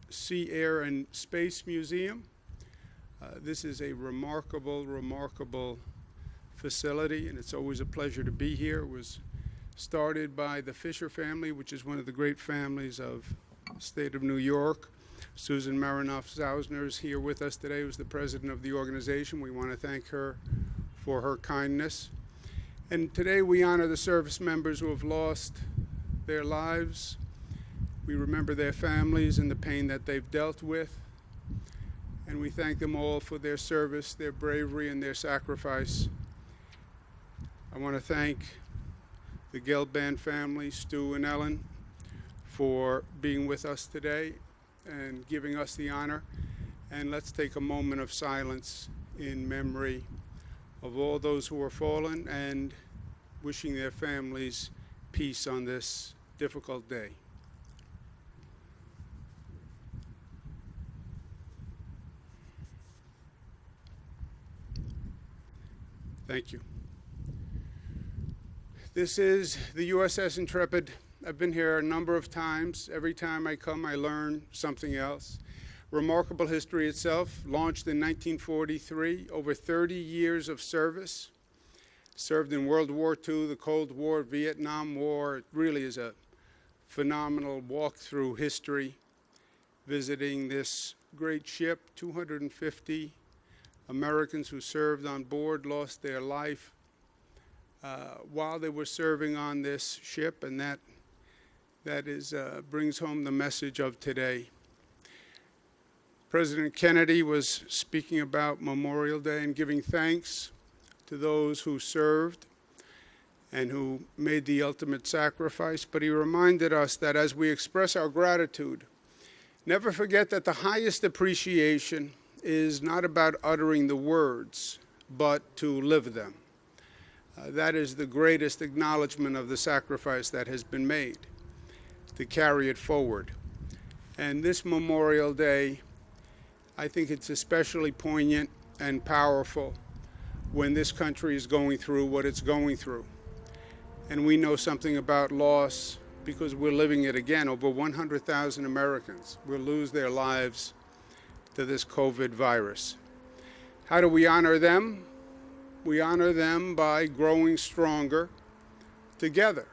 Sea, Air, and Space Museum. This is a remarkable facility, and it's always a pleasure to be here. It was started by the Fisher family, which is one of the great families of the state of New York. Susan Marinoff-Zausner is here with us today, who's the president of the organization. We want to thank her for her kindness. And today we honor the service members who have lost their lives. We remember their families and the pain that they've dealt with. And we thank them all for their service, their bravery, and their sacrifice. I want to thank the Gelband family, Stu and Ellen, for being with us today and giving us the honor. And let's take a moment of silence in memory of all those who are fallen and wishing their families peace on this difficult day. Thank you. This is the USS Intrepid. I've been here a number of times. Every time I come, I learn something else. Remarkable history itself, launched in 1943, over 30 years of service. Served in World War II, the Cold War, Vietnam War. It really is a phenomenal walk through history, visiting this great ship. 250 Americans who served on board lost their life while they were serving on this ship, and that brings home the message of today. President Kennedy was speaking about Memorial Day and giving thanks to those who served and who made the ultimate sacrifice, but he reminded us that as we express our gratitude, never forget that the highest appreciation is not about uttering the words, but to live them. That is the greatest acknowledgement of the sacrifice that has been made, to carry it forward. And this Memorial Day, I think it's especially poignant and powerful when this country is going through what it's going through. And we know something about loss because we're living it again. Over 100,000 Americans will lose their lives to this COVID virus. How do we honor them? We honor them by growing stronger together.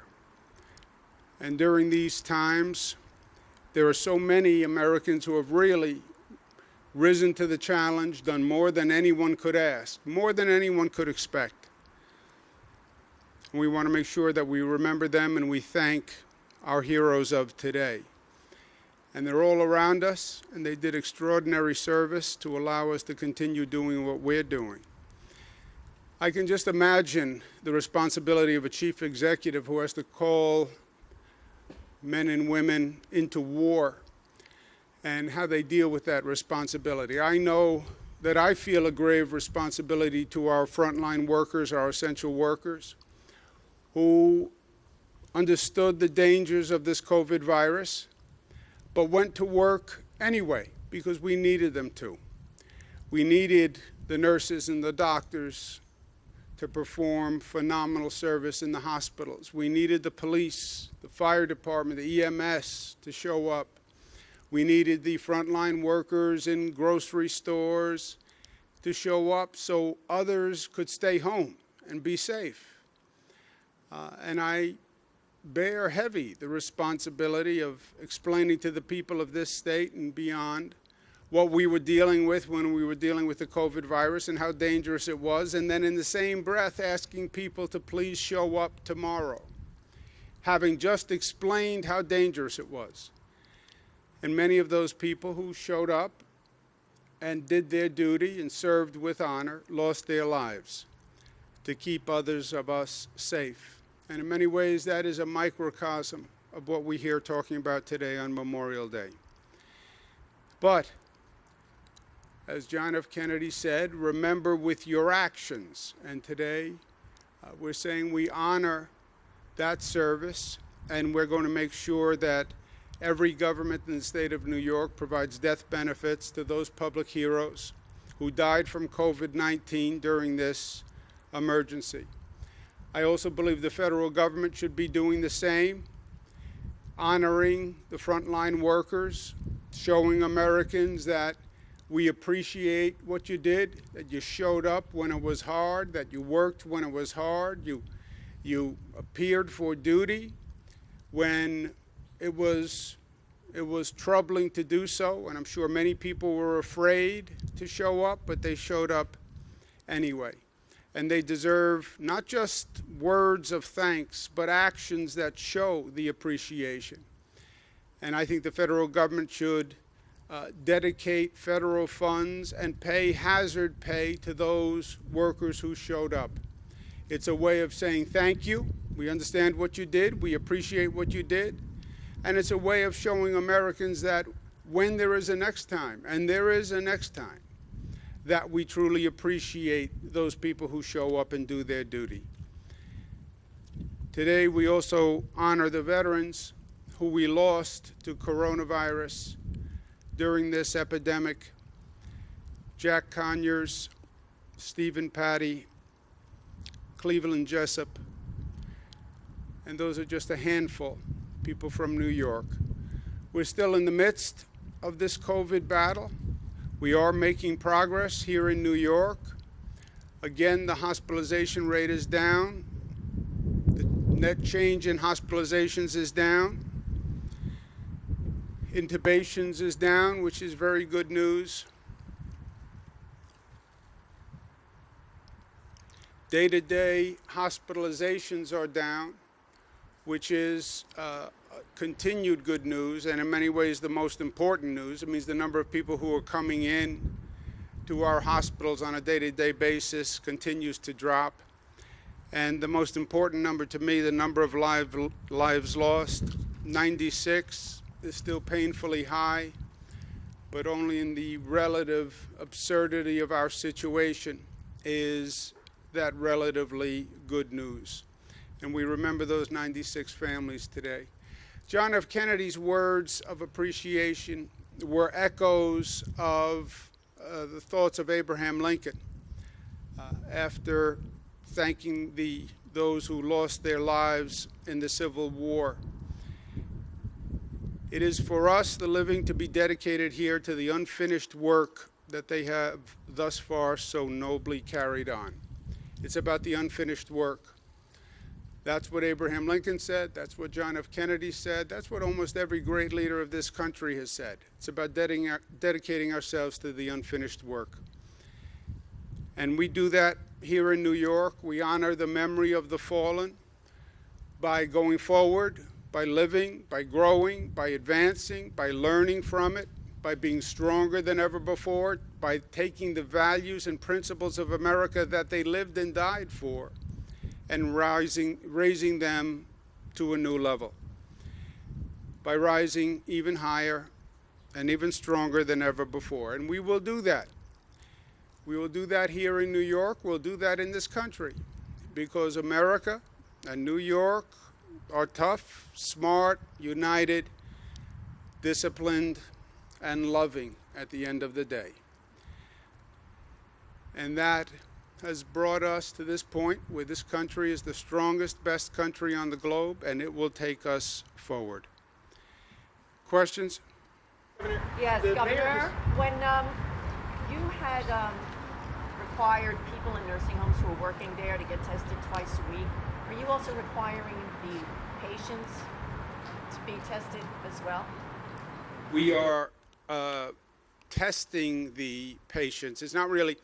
And during these times, there are so many Americans who have really risen to the challenge, done more than anyone could ask, more than anyone could expect. And we want to make sure that we remember them and we thank our heroes of today. And they're all around us, and they did extraordinary service to allow us to continue doing what we're doing. I can just imagine the responsibility of a chief executive who has to call men and women into war and how they deal with that responsibility. I know that I feel a grave responsibility to our frontline workers, our essential workers, who understood the dangers of this COVID virus, but went to work anyway because we needed them to. We needed the nurses and the doctors to perform phenomenal service in the hospitals. We needed the police, the fire department, the EMS to show up. We needed the frontline workers in grocery stores to show up so others could stay home and be safe. And I bear heavy the responsibility of explaining to the people of this state and beyond what we were dealing with when we were dealing with the COVID virus and how dangerous it was, and then in the same breath asking people to please show up tomorrow, having just explained how dangerous it was. And many of those people who showed up and did their duty and served with honor lost their lives to keep others of us safe. And in many ways, that is a microcosm of what we hear talking about today on Memorial Day. But, as John F. Kennedy said, remember with your actions. And today, we're saying we honor that service, and we're going to make sure that every government in the state of New York provides death benefits to those public heroes who died from COVID-19 during this emergency. I also believe the federal government should be doing the same, honoring the frontline workers showing Americans that we appreciate what you did, that you showed up when it was hard, that you worked when it was hard, you appeared for duty when it was troubling to do so, and I'm sure many people were afraid to show up, but they showed up anyway. And they deserve not just words of thanks, but actions that show the appreciation. And I think the federal government should dedicate federal funds and pay hazard pay to those workers who showed up. It's a way of saying thank you. We understand what you did. We appreciate what you did. And it's a way of showing Americans that when there is a next time, and there is a next time, that we truly appreciate those people who show up and do their duty. Today, we also honor the veterans who we lost to coronavirus during this epidemic. Jack Conyers, Stephen Patty, Cleveland Jessup, and those are just a handful, people from New York. We're still in the midst of this COVID battle. We are making progress here in New York. Again, the hospitalization rate is down. The net change in hospitalizations is down. Intubations is down, which is very good news. Day-to-day hospitalizations are down, which is continued good news, and in many ways the most important news. It means the number of people who are coming in to our hospitals on a day-to-day basis continues to drop. And the most important number to me, the number of lives lost, 96, is still painfully high, but only in the relative absurdity of our situation is that relatively good news. And we remember those 96 families today. John F. Kennedy's words of appreciation were echoes of the thoughts of Abraham Lincoln after thanking those who lost their lives in the Civil War. It is for us, the living, to be dedicated here to the unfinished work that they have thus far so nobly carried on. It's about the unfinished work. That's what Abraham Lincoln said. That's what John F. Kennedy said. That's what almost every great leader of this country has said. It's about dedicating ourselves to the unfinished work. And we do that here in New York. We honor the memory of the fallen by going forward, by living, by growing, by advancing, by learning from it, by being stronger than ever before, by taking the values and principles of America that they lived and died for, and raising them to a new level, by rising even higher and even stronger than ever before. And we will do that. We will do that here in New York. We'll do that in this country, because America and New York are tough, smart, united, disciplined, and loving at the end of the day. And that has brought us to this point where this country is the strongest, best country on the globe, and it will take us forward. Questions? Yes, Governor, when you had required people in nursing homes who were working there to get tested twice a week, are you also requiring the patients to be tested as well? We are testing the patients. It's not really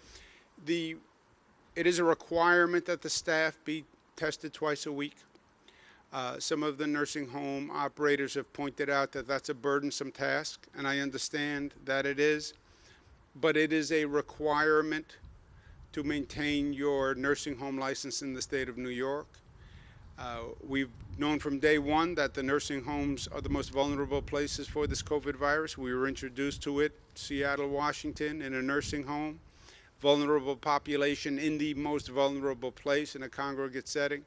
it is a requirement that the staff be tested twice a week. Some of the nursing home operators have pointed out that that's a burdensome task, and I understand that it is, but it is a requirement to maintain your nursing home license in the state of New York. We've known from day one that the nursing homes are the most vulnerable places for this COVID virus. We were introduced to it, Seattle, Washington, in a nursing home. Vulnerable population in the most vulnerable place in a congregate setting.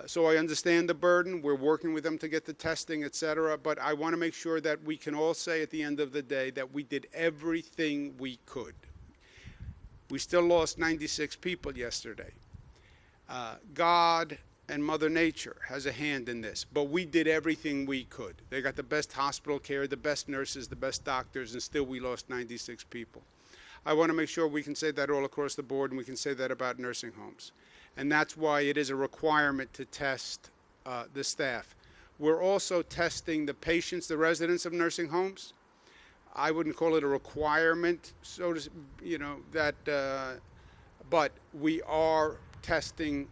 So I understand the burden. We're working with them to get the testing, et cetera. But I want to make sure that we can all say at the end of the day that we did everything we could. We still lost 96 people yesterday. God and Mother Nature has a hand in this, but we did everything we could. They got the best hospital care, the best nurses, the best doctors, and still we lost 96 people. I want to make sure we can say that all across the board, and we can say that about nursing homes. And that's why it is a requirement to test the staff. We're also testing the patients, the residents of nursing homes. I wouldn't call it a requirement, so to, but we are testing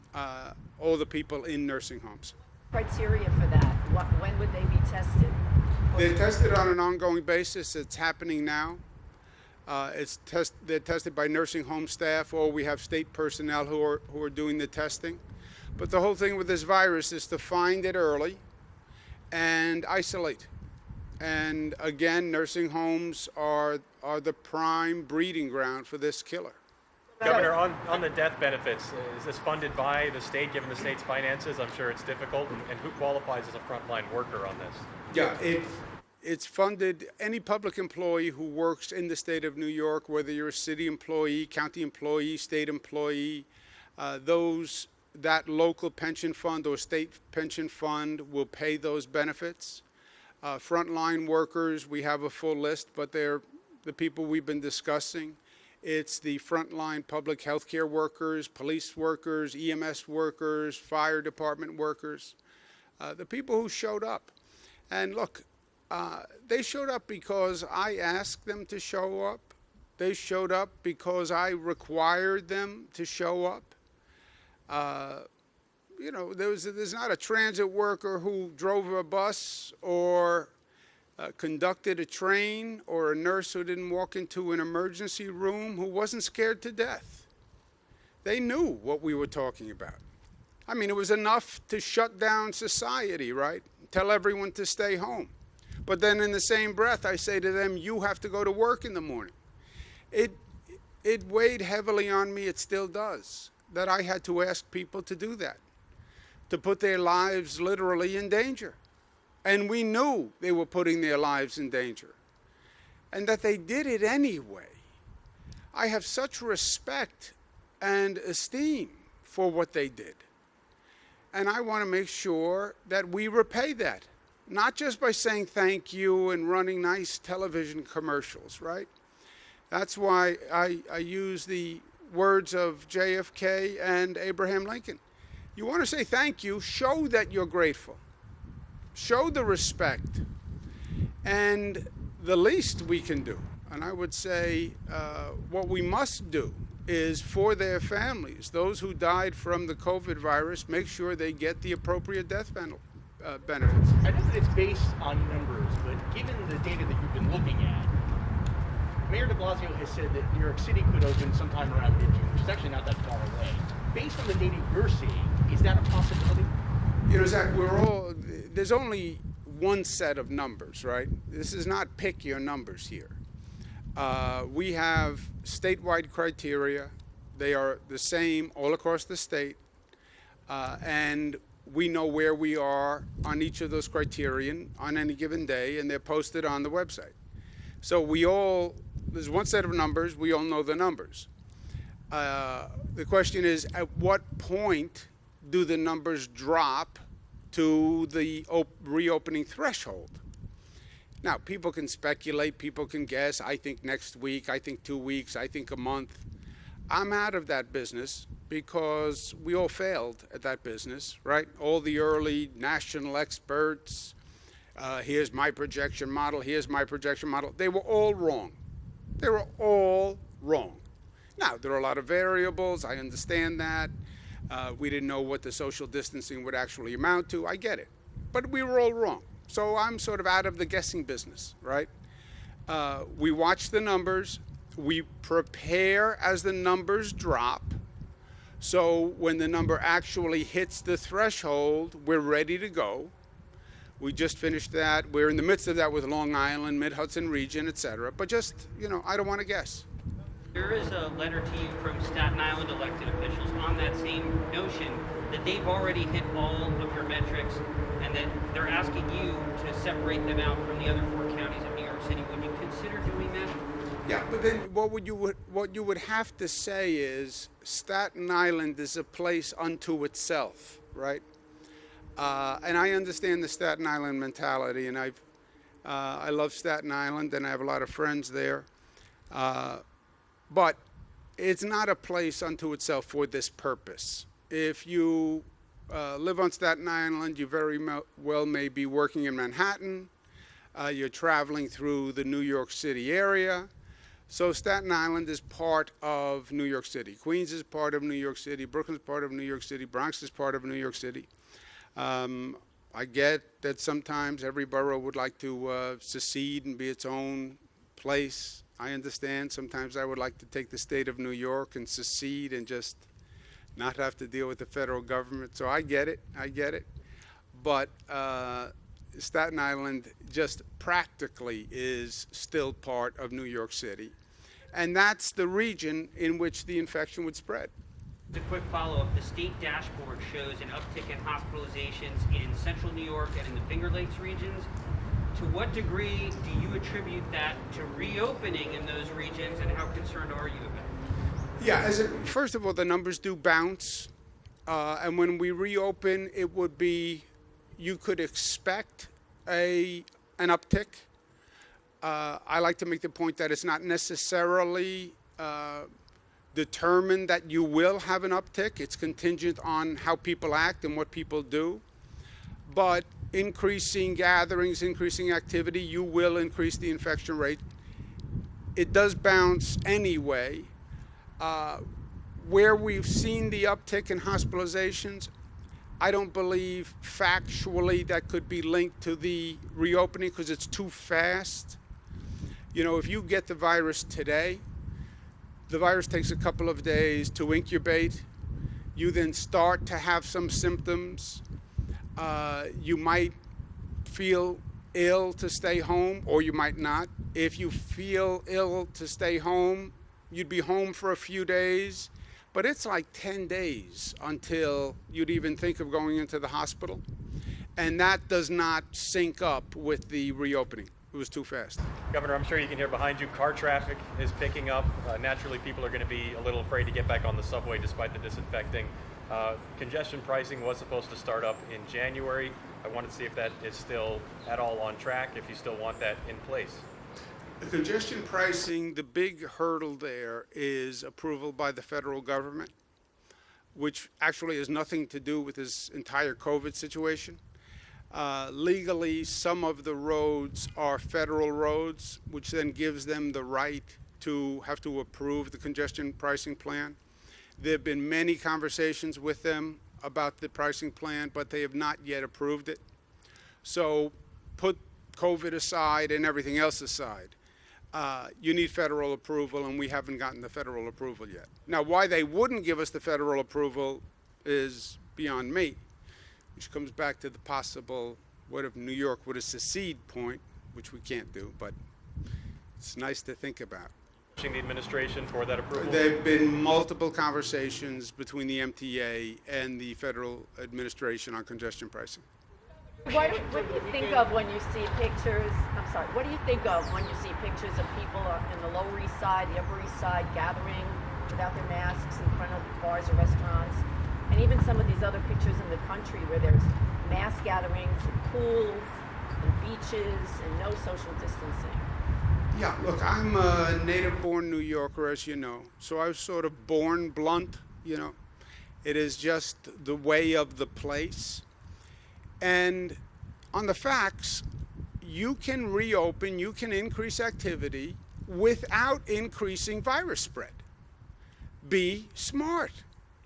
all the people in nursing homes. Criteria for that? When would they be tested? They're tested on an ongoing basis. It's happening now. They're tested by nursing home staff, or we have state personnel who are doing the testing. But the whole thing with this virus is to find it early and isolate. And again, nursing homes are the prime breeding ground for this killer. Governor, on the death benefits, is this funded by the state, given the state's finances? I'm sure it's difficult. And who qualifies as a frontline worker on this? Yeah, it's funded. Any public employee who works in the state of New York, whether you're a city employee, county employee, state employee, that local pension fund or state pension fund will pay those benefits. Frontline workers, we have a full list, but they're the people we've been discussing. It's the frontline public health care workers, police workers, EMS workers, fire department workers, the people who showed up. And look, they showed up because I asked them to show up. They showed up because I required them to show up. There's not a transit worker who drove a bus or conducted a train, or a nurse who didn't walk into an emergency room who wasn't scared to death. They knew what we were talking about. I mean, it was enough to shut down society, right? Tell everyone to stay home. But then in the same breath, I say to them, you have to go to work in the morning. It weighed heavily on me, it still does, that I had to ask people to do that, to put their lives literally in danger. And we knew they were putting their lives in danger, and that they did it anyway. I have such respect and esteem for what they did. And I want to make sure that we repay that, not just by saying thank you and running nice television commercials, right? That's why I use the words of JFK and Abraham Lincoln. You want to say thank you, show that you're grateful. Show the respect. And the least we can do, and I would say what we must do, is for their families, those who died from the COVID virus, make sure they get the appropriate death benefits. I know that it's based on numbers, but given the data that you've been looking at, Mayor de Blasio has said that New York City could open sometime around mid-June, which is actually not that far away. Based on the data you're seeing, is that a possibility? You know, Zach, there's only one set of numbers, right? This is not pick your numbers here. We have statewide criteria. They are the same all across the state. And we know where we are on each of those criterion on any given day, and they're posted on the website. So there's one set of numbers, we all know the numbers. The question is, at what point do the numbers drop to the reopening threshold? Now, people can speculate, people can guess. I think next week, I think 2 weeks, I think a month. I'm out of that business because we all failed at that business, right? All the early national experts, here's my projection model, here's my projection model. They were all wrong. They were all wrong. Now, there are a lot of variables. I understand that. We didn't know what the social distancing would actually amount to. I get it. But we were all wrong. So I'm sort of out of the guessing business, right? We watch the numbers. We prepare as the numbers drop. So when the number actually hits the threshold, we're ready to go. We just finished that. We're in the midst of that with Long Island, Mid-Hudson region, et cetera. But just, I don't want to guess. There is a letter to you from Staten Island elected officials on that same notion that they've already hit all of your metrics and that they're asking you to separate them out from the other 4 counties of New York City. Would you consider doing that? Yeah, but then what you would have to say is Staten Island is a place unto itself, right? And I understand the Staten Island mentality, and I love Staten Island, and I have a lot of friends there. But it's not a place unto itself for this purpose. If you live on Staten Island, you very well may be working in Manhattan. You're traveling through the New York City area. So Staten Island is part of New York City. Queens is part of New York City. Brooklyn's part of New York City. Bronx is part of New York City. I get that sometimes every borough would like to secede and be its own place. I understand. Sometimes I would like to take the state of New York and secede and just not have to deal with the federal government. So I get it. I get it. But Staten Island just practically is still part of New York City. And that's the region in which the infection would spread. As a quick follow-up, the state dashboard shows an uptick in hospitalizations in central New York and in the Finger Lakes regions. To what degree do you attribute that to reopening in those regions, and how concerned are you about it? Yeah, first of all, the numbers do bounce. And when we reopen, it would be, you could expect an uptick. I like to make the point that it's not necessarily determined that you will have an uptick. It's contingent on how people act and what people do. But increasing gatherings, increasing activity, you will increase the infection rate. It does bounce anyway. Where we've seen the uptick in hospitalizations, I don't believe factually that could be linked to the reopening because it's too fast. You know, if you get the virus today, the virus takes a couple of days to incubate. You then start to have some symptoms. You might feel ill to stay home, or you might not. If you feel ill to stay home, you'd be home for a few days. But it's like 10 days until you'd even think of going into the hospital. And that does not sync up with the reopening. It was too fast. Governor, I'm sure you can hear behind you, car traffic is picking up. Naturally, people are going to be a little afraid to get back on the subway despite the disinfecting. Congestion pricing was supposed to start up in January. I wanted to see if that is still at all on track, if you still want that in place. The congestion pricing, the big hurdle there is approval by the federal government, which actually has nothing to do with this entire COVID situation. Legally, some of the roads are federal roads, which then gives them the right to have to approve the congestion pricing plan. There have been many conversations with them about the pricing plan, but they have not yet approved it. So put COVID aside and everything else aside. You need federal approval, and we haven't gotten the federal approval yet. Now, why they wouldn't give us the federal approval is beyond me, which comes back to the possible, what if New York would have secede point, which we can't do, but it's nice to think about. Pushing the administration for that approval? There have been multiple conversations between the MTA and the federal administration on congestion pricing. What do you think of when you see pictures? I'm sorry. What do you think of when you see pictures of people in the Lower East Side, the Upper East Side, gathering without their masks in front of bars or restaurants, and even some of these other pictures in the country where there's mass gatherings at pools and beaches and no social distancing? Yeah, look, I'm a native-born New Yorker, as you know, so I was sort of born blunt, you know. It is just the way of the place. And on the facts, you can reopen, you can increase activity without increasing virus spread. Be smart.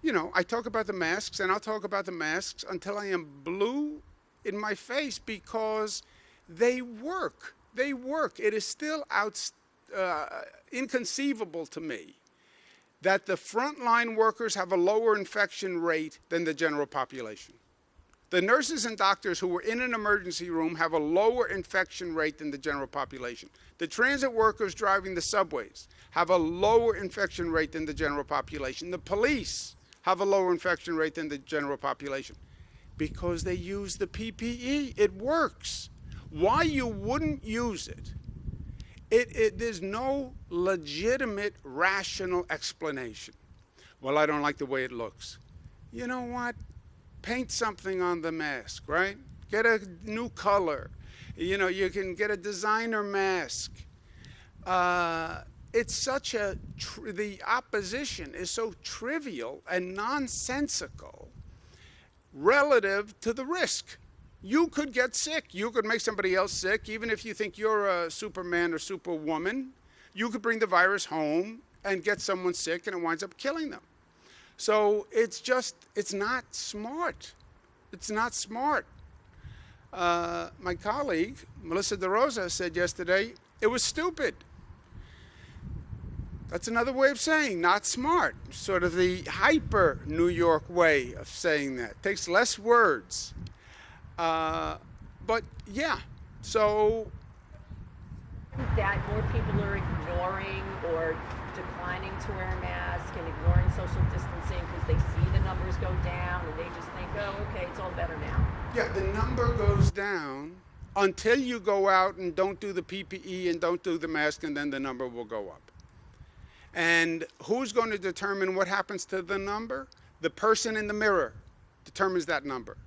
You know, I talk about the masks, and I'll talk about the masks until I am blue in my face because they work. They work. It is still inconceivable to me that the frontline workers have a lower infection rate than the general population. The nurses and doctors who were in an emergency room have a lower infection rate than the general population. The transit workers driving the subways have a lower infection rate than the general population. The police have a lower infection rate than the general population because they use the PPE. It works. Why you wouldn't use it, there's no legitimate, rational explanation. Well, I don't like the way it looks. You know what? paint something on the mask, right? Get a new color. You know, you can get a designer mask. It's such a, the opposition is so trivial and nonsensical relative to the risk. You could get sick. You could make somebody else sick. Even if you think you're a Superman or Superwoman, you could bring the virus home and get someone sick and it winds up killing them. So it's just, it's not smart. It's not smart. My colleague, Melissa DeRosa, said yesterday, it was stupid. That's another way of saying not smart, sort of the hyper New York way of saying that. Takes less words. But yeah, so. That more people are ignoring or declining to wear a mask and ignoring social distancing because they see the numbers go down and they just think, oh, okay, it's all better now. Yeah, the number goes down until you go out and don't do the PPE and don't do the mask, and then the number will go up. And who's going to determine what happens to the number? The person in the mirror determines that number.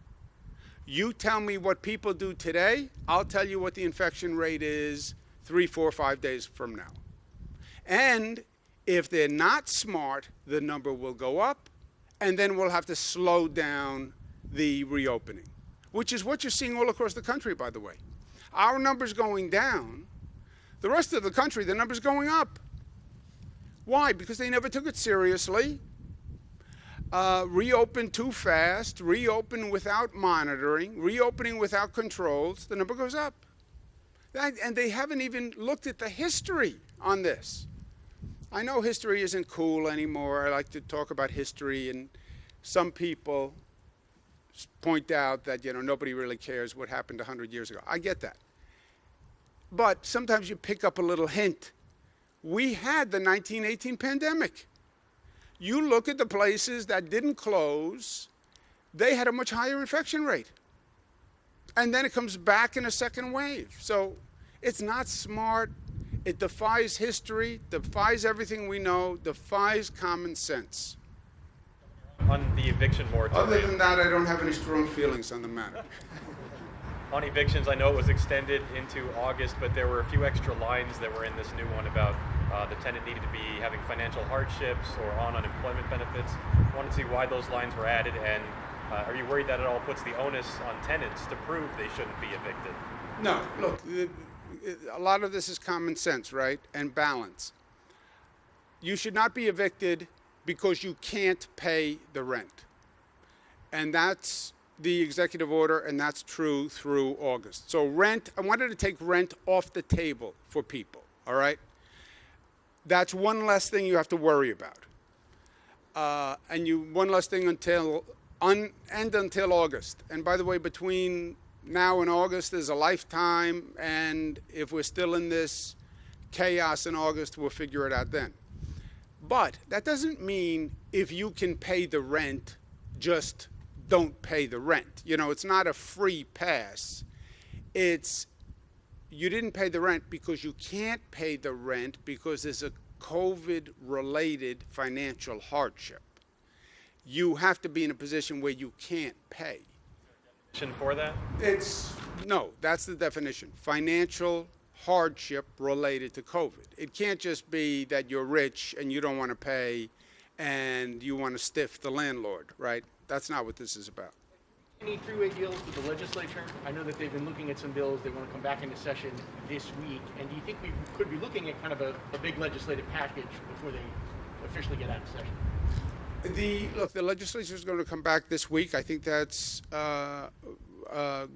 You tell me what people do today, I'll tell you what the infection rate is 3, 4, 5 days from now. And if they're not smart, the number will go up, and then we'll have to slow down the reopening, which is what you're seeing all across the country, by the way. Our number's going down. The rest of the country, the number's going up. Why? Because they never took it seriously. Reopened too fast, reopened without monitoring, reopening without controls, the number goes up. And they haven't even looked at the history on this. I know history isn't cool anymore. I like to talk about history, and some people point out that, you know, nobody really cares what happened 100 years ago. I get that. But sometimes you pick up a little hint. We had the 1918 pandemic. You look at the places that didn't close, they had a much higher infection rate. And then it comes back in a second wave. So it's not smart. It defies history, defies everything we know, defies common sense. On the eviction moratorium. Other than that, I don't have any strong feelings on the matter. On evictions, I know it was extended into August, but there were a few extra lines that were in this new one about the tenant needed to be having financial hardships or on unemployment benefits. I wanted to see why those lines were added, and are you worried that it all puts the onus on tenants to prove they shouldn't be evicted? No, look, a lot of this is common sense, right, and balance. You should not be evicted because you can't pay the rent. And that's the executive order, and that's true through August. So rent, I wanted to take rent off the table for people, all right? That's one less thing you have to worry about. And one less thing until August. And by the way, between now and August is a lifetime, and if we're still in this chaos in August, we'll figure it out then. But that doesn't mean if you can pay the rent, just don't pay the rent. You know, it's not a free pass. It's you didn't pay the rent because you can't pay the rent because there's a COVID-related financial hardship. You have to be in a position where you can't pay. For that? No, that's the definition. Financial hardship related to COVID. It can't just be that you're rich and you don't want to pay and you want to stiff the landlord, right? That's not what this is about. Any three-way deals with the legislature? I know that they've been looking at some bills. They want to come back into session this week. And do you think we could be looking at kind of a big legislative package before they officially get out of session? Look, the legislature is going to come back this week. I think that's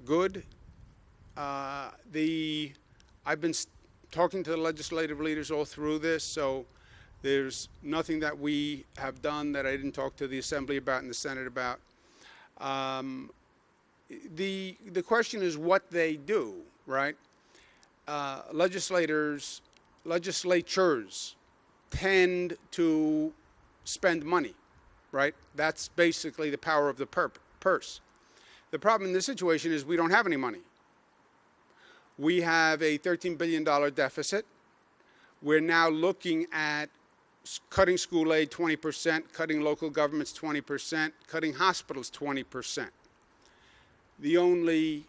good. I've been talking to the legislative leaders all through this, so there's nothing that we have done that I didn't talk to the Assembly about and the Senate about. The question is what they do, right? Legislatures tend to spend money, right? That's basically the power of the purse. The problem in this situation is we don't have any money. We have a $13 billion deficit. We're now looking at cutting school aid 20%, cutting local governments 20%, cutting hospitals 20%. The only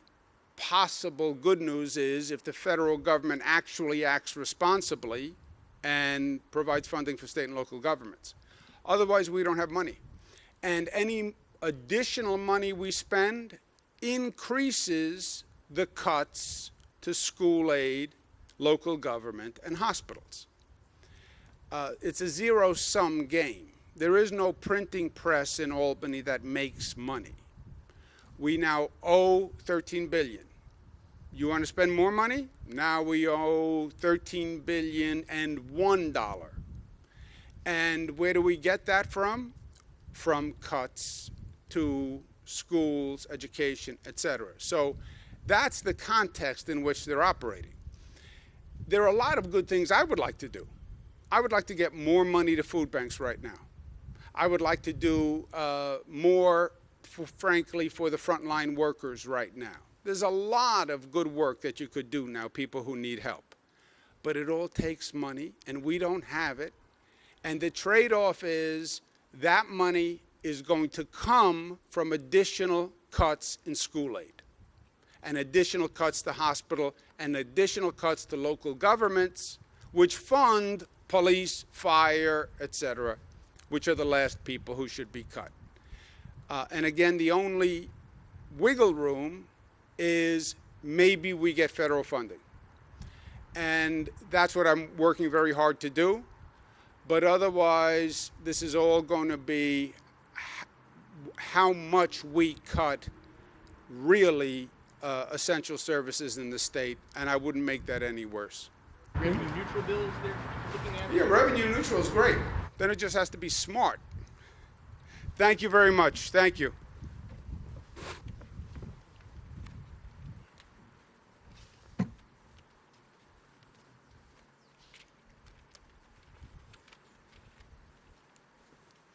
possible good news is if the federal government actually acts responsibly and provides funding for state and local governments. Otherwise, we don't have money. And any additional money we spend increases the cuts to school aid, local government, and hospitals. It's a zero-sum game. There is no printing press in Albany that makes money. We now owe $13 billion. You want to spend more money? Now we owe $13 billion and $1. And where do we get that from? From cuts to schools, education, etc. So that's the context in which they're operating. There are a lot of good things I would like to do. I would like to get more money to food banks right now. I would like to do more, frankly, for the frontline workers right now. There's a lot of good work that you could do now, people who need help. But it all takes money, and we don't have it. And the trade-off is that money is going to come from additional cuts in school aid, and additional cuts to hospital, and additional cuts to local governments, which fund police, fire, etc., which are the last people who should be cut. And again, the only wiggle room is maybe we get federal funding. And that's what I'm working very hard to do. But otherwise, this is all going to be how much we cut really essential services in the state, and I wouldn't make that any worse. Revenue neutral bills they're looking at? Yeah, revenue neutral is great. Then it just has to be smart. Thank you very much. Thank you.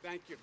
Thank you.